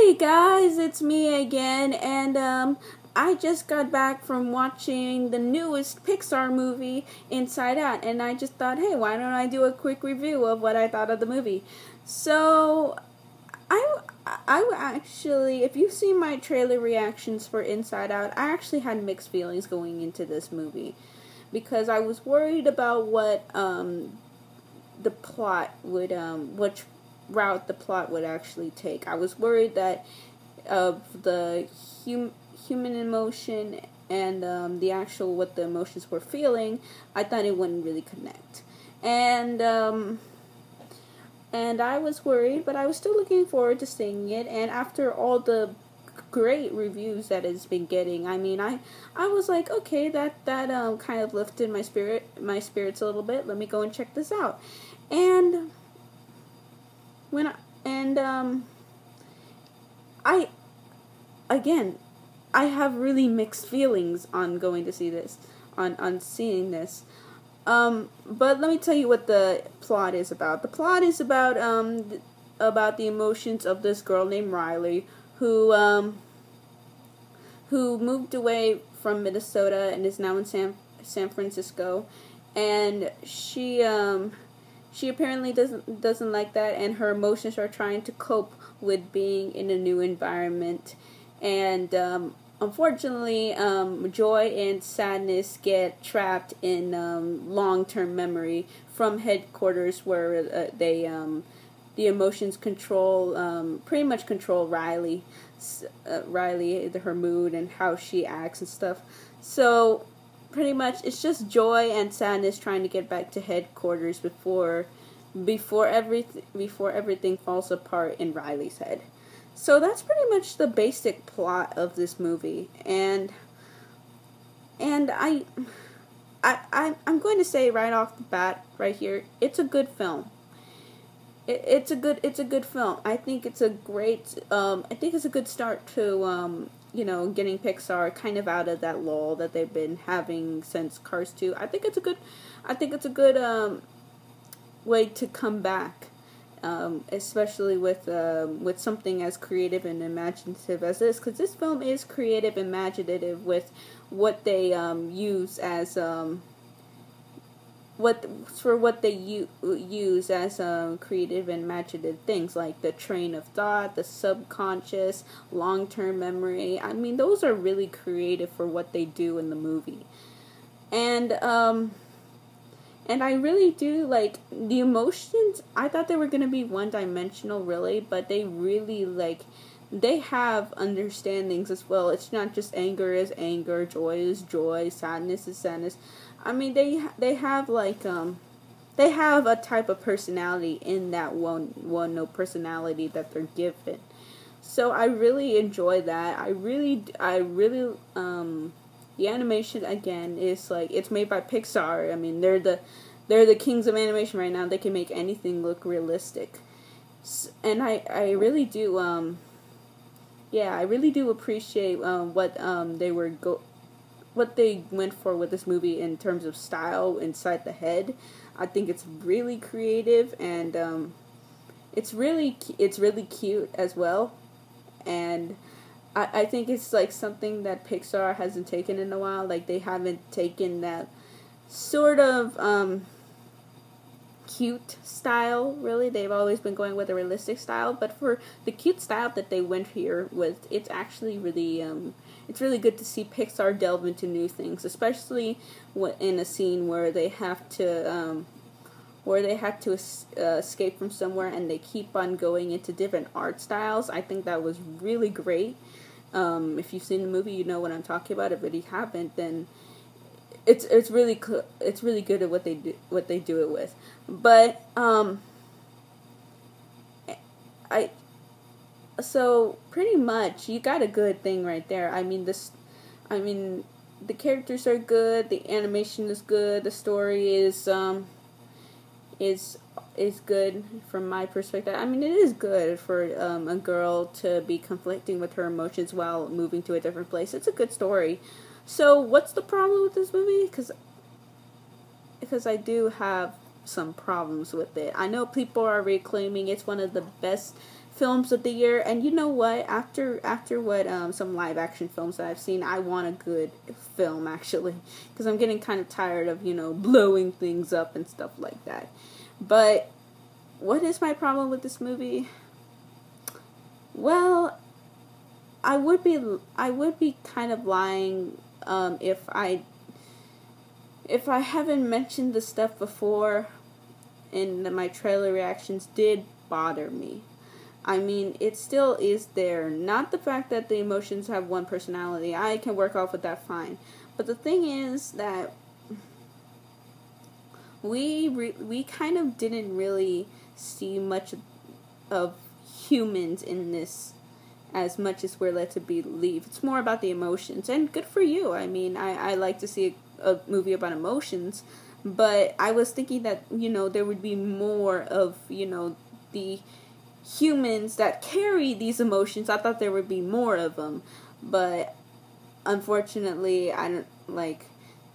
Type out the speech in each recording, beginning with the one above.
Hey guys, it's me again, and I just got back from watching the newest Pixar movie, Inside Out, and I just thought, hey, why don't I do a quick review of what I thought of the movie? So, I actually, if you've seen my trailer reactions for Inside Out, I actually had mixed feelings going into this movie, because I was worried about what the plot would which route the plot would actually take. I was worried that the human emotion and the actual what the emotions were feeling, I thought it wouldn't really connect. And I was worried, but I was still looking forward to seeing it. And after all the great reviews that it's been getting, I mean, I was like, okay, that kind of lifted my spirits a little bit. Let me go and check this out. And I again, I have really mixed feelings on going to see this, on seeing this. But let me tell you what the plot is about. The plot is about the emotions of this girl named Riley, who moved away from Minnesota and is now in San Francisco, and she apparently doesn't like that, and her emotions are trying to cope with being in a new environment. And unfortunately, joy and sadness get trapped in long-term memory from headquarters, where the emotions pretty much control Riley, her mood and how she acts and stuff. So pretty much it's just joy and sadness trying to get back to headquarters before everything falls apart in Riley's head. So that's pretty much the basic plot of this movie. And I'm going to say right off the bat right here, it's a good film. It's a good film. I think it's a great I think it's a good start to getting Pixar kind of out of that lull that they've been having since Cars 2. I think it's a good way to come back, especially with something as creative and imaginative as this, because this film is creative and imaginative with what they use as what they use as creative and imaginative things, like the train of thought, the subconscious, long-term memory. I mean, those are really creative for what they do in the movie. And I really do like the emotions. I thought they were going to be one-dimensional, really, but they really, they have understandings as well. It's not just anger is anger, joy is joy, sadness is sadness. I mean, they have they have a type of personality in that one personality that they're given. So I really enjoy that. I really the animation again is it's made by Pixar. I mean, they're the kings of animation right now. They can make anything look realistic. And I really do I really do appreciate what they went for with this movie in terms of style inside the head. I think it's really creative, and it's really cute as well. And I think it's something that Pixar hasn't taken in a while. They haven't taken that sort of cute style, really. They've always been going with a realistic style, but for the cute style that they went here with, it's actually really it's really good to see Pixar delve into new things, especially in a scene where they have to escape from somewhere, and they keep on going into different art styles. I think that was really great. If you've seen the movie, you know what I'm talking about. If you haven't, then it's really good at what they do it with. But so pretty much you got a good thing right there. I mean, the characters are good, the animation is good, the story is good from my perspective. I mean, it is good for a girl to be conflicting with her emotions while moving to a different place. It's a good story. So what's the problem with this movie? Because I do have some problems with it. I know people are reclaiming it's one of the best films of the year. And you know what? After what some live action films that I've seen, I want a good film actually, because I'm getting kind of tired of blowing things up and stuff like that. But what is my problem with this movie? Well, I would be kind of lying if I haven't mentioned the stuff before and my trailer reactions did bother me. I mean, it still is there. Not the fact that the emotions have one personality. I can work off with that fine. But the thing is that we kind of didn't really see much of humans in this as much as we're led to believe. It's more about the emotions. And good for you. I mean, I like to see a movie about emotions. But I was thinking that, there would be more of, the humans that carry these emotions. I thought there would be more of them. But unfortunately,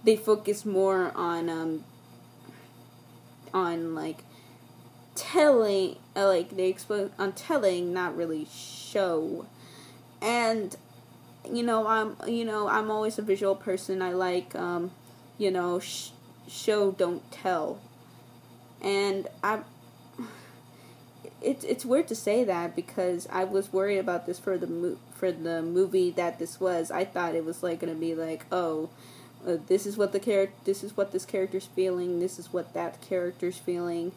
they focus more on telling, they explain on telling, not really show. And, I'm always a visual person. I like, show, don't tell. And it's weird to say that, because I was worried about this for the movie that this was. I thought it was gonna be this is what this character's feeling, this is what that character's feeling.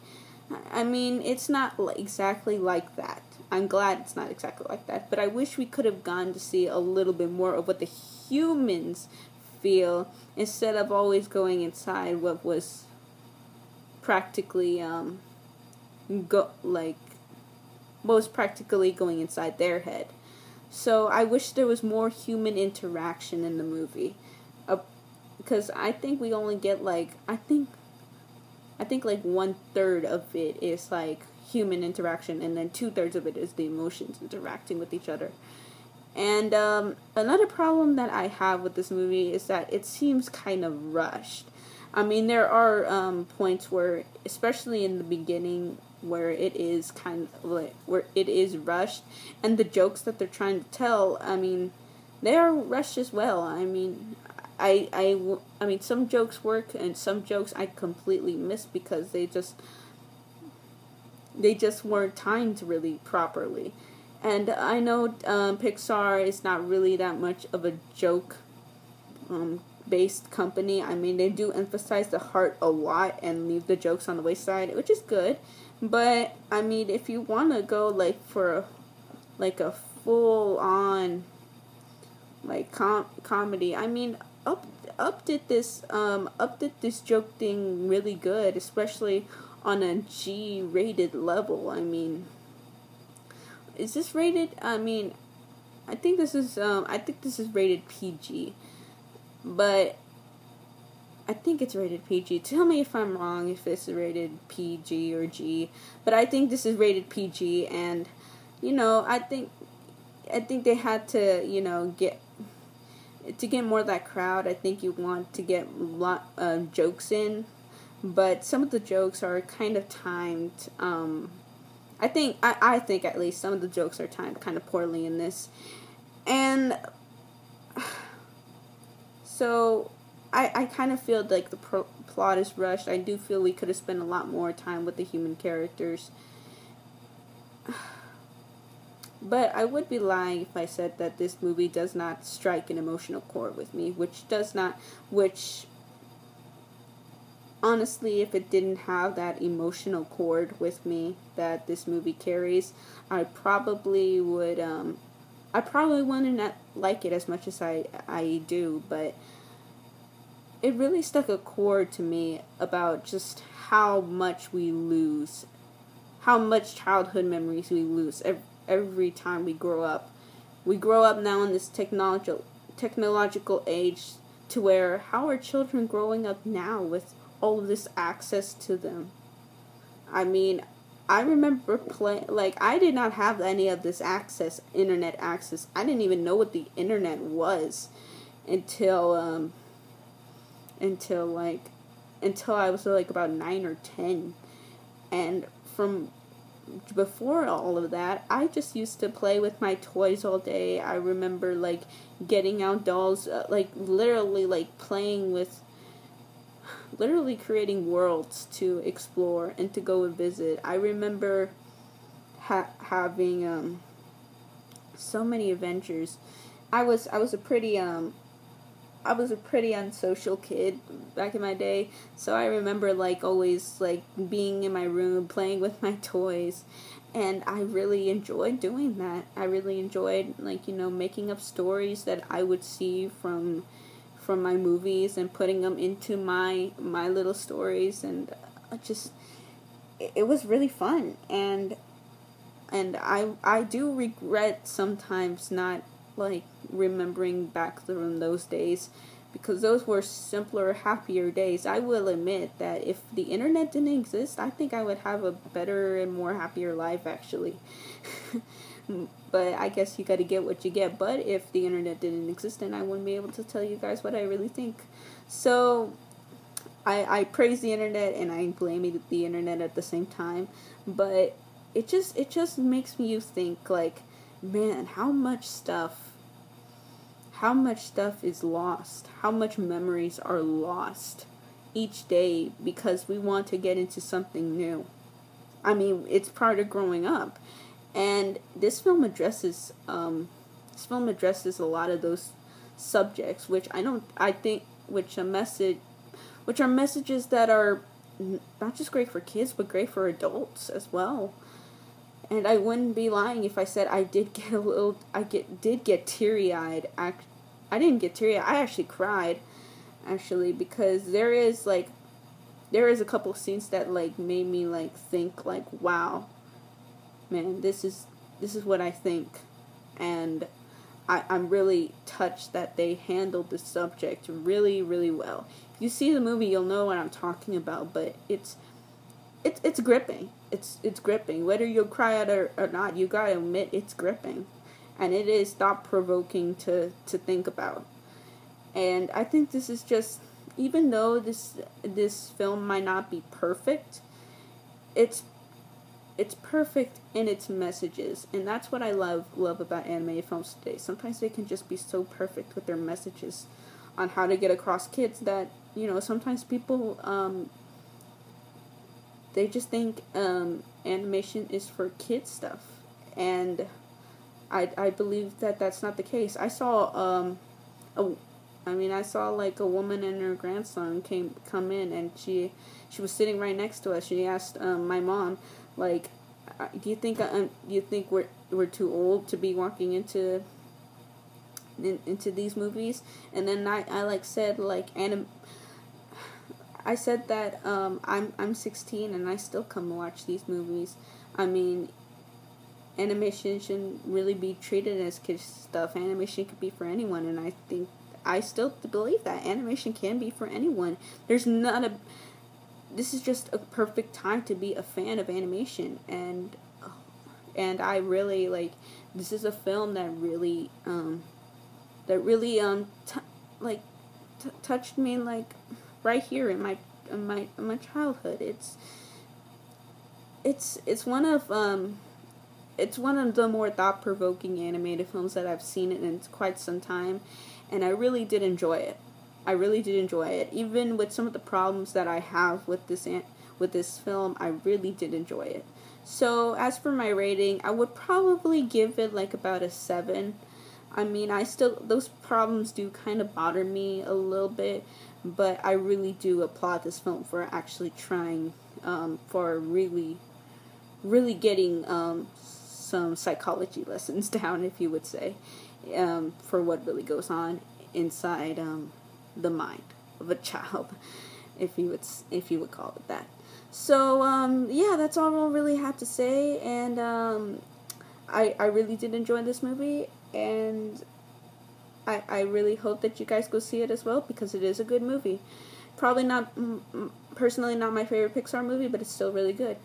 I mean, it's not exactly like that. I'm glad it's not exactly like that, but I wish we could have gone to see a little bit more of what the humans feel, instead of always going inside what was practically going inside their head. So I wish there was more human interaction in the movie, because I think we only get I think 1/3 of it is human interaction, and then 2/3 of it is the emotions interacting with each other. And another problem that I have with this movie is that it seems kind of rushed. I mean, there are points where, especially in the beginning, where it is where it is rushed, and the jokes that they're trying to tell, I mean, they are rushed as well. I mean, I mean, some jokes work, and some jokes I completely missed because they just weren't timed really properly. And I know Pixar is not really that much of a joke based company. I mean, they do emphasize the heart a lot and leave the jokes on the wayside, which is good. But I mean, if you want to go for a full on comedy, I mean, Up did this joke thing really good, especially on a G-rated level. I mean, is this rated? I mean, I think this is rated PG, but I think it's rated PG. Tell me if I'm wrong, if it's rated PG or G, but I think this is rated PG, and I think they had to get more of that crowd. I think you want to get a lot of jokes in, but some of the jokes are kind of timed. I think at least some of the jokes are timed kind of poorly in this, and so I kind of feel like the plot is rushed. I do feel we could have spent a lot more time with the human characters. But I would be lying if I said that this movie does not strike an emotional chord with me, which honestly, if it didn't have that emotional chord with me that this movie carries, I probably wouldn't like it as much as I do, but it really stuck a chord to me about just how much we lose, how much childhood memories we lose every time we grow up. We grow up now in this technological age, to where how are children growing up now with all of this access to them? I mean, I remember I did not have any of this internet access. I didn't even know what the internet was until I was about 9 or 10. And from before all of that, I just used to play with my toys all day. I remember like getting out dolls, like literally like playing with, literally creating worlds to explore and to go and visit. I remember having so many adventures. I was a pretty unsocial kid back in my day, so I remember like always like being in my room playing with my toys, and I really enjoyed doing that. I really enjoyed like, you know, making up stories that I would see from my movies and putting them into my little stories, and just it was really fun. And I do regret sometimes not like remembering back from those days, because those were simpler, happier days. I will admit that if the internet didn't exist, I think I would have a better and more happier life, actually. But I guess you gotta get what you get. But if the internet didn't exist, then I wouldn't be able to tell you guys what I really think. So I praise the internet and I blame the internet at the same time. But it just makes you think like, man, how much stuff is lost, how much memories are lost each day because we want to get into something new. I mean, it's part of growing up, and this film addresses a lot of those subjects, which are messages that are not just great for kids but great for adults as well. And I wouldn't be lying if I said I did get teary-eyed. I didn't get teary-eyed. I actually cried, actually, because there is a couple of scenes that like made me like think like, wow, man, this is what I think, and I'm really touched that they handled the subject really, really well. If you see the movie, you'll know what I'm talking about, but it's gripping. It's gripping. Whether you'll cry at it or not, you gotta admit it's gripping. And it is thought-provoking to think about. And I think this is just, even though this film might not be perfect, it's perfect in its messages. And that's what I love about animated films today. Sometimes they can just be so perfect with their messages on how to get across kids that, you know, sometimes people they just think animation is for kids stuff, and I believe that that's not the case. I saw I saw like a woman and her grandson come in, and she was sitting right next to us. She asked my mom, like, do you think we're too old to be walking into these movies? And then I like said like I said that I'm 16 and I still come to watch these movies. I mean, animation shouldn't really be treated as kids stuff. Animation could be for anyone, and I still believe that animation can be for anyone. This is just a perfect time to be a fan of animation, and I really like. This is a film that really touched me like right here in my childhood. It's one of the more thought-provoking animated films that I've seen in quite some time, and I really did enjoy it. Even with some of the problems that I have with this film, I really did enjoy it. So as for my rating, I would probably give it like about a 7. I mean, those problems do kind of bother me a little bit, but I really do applaud this film for actually trying, for really, really getting some psychology lessons down, if you would say, for what really goes on inside the mind of a child, if you would call it that. So yeah, that's all I really had to say, and I really did enjoy this movie, and I really hope that you guys go see it as well, because it is a good movie. Probably not, personally not my favorite Pixar movie, but it's still really good.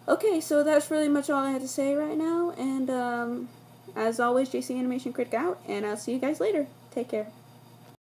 Okay, so that's really much all I had to say right now, and as always, JC Animation Critic out, and I'll see you guys later. Take care.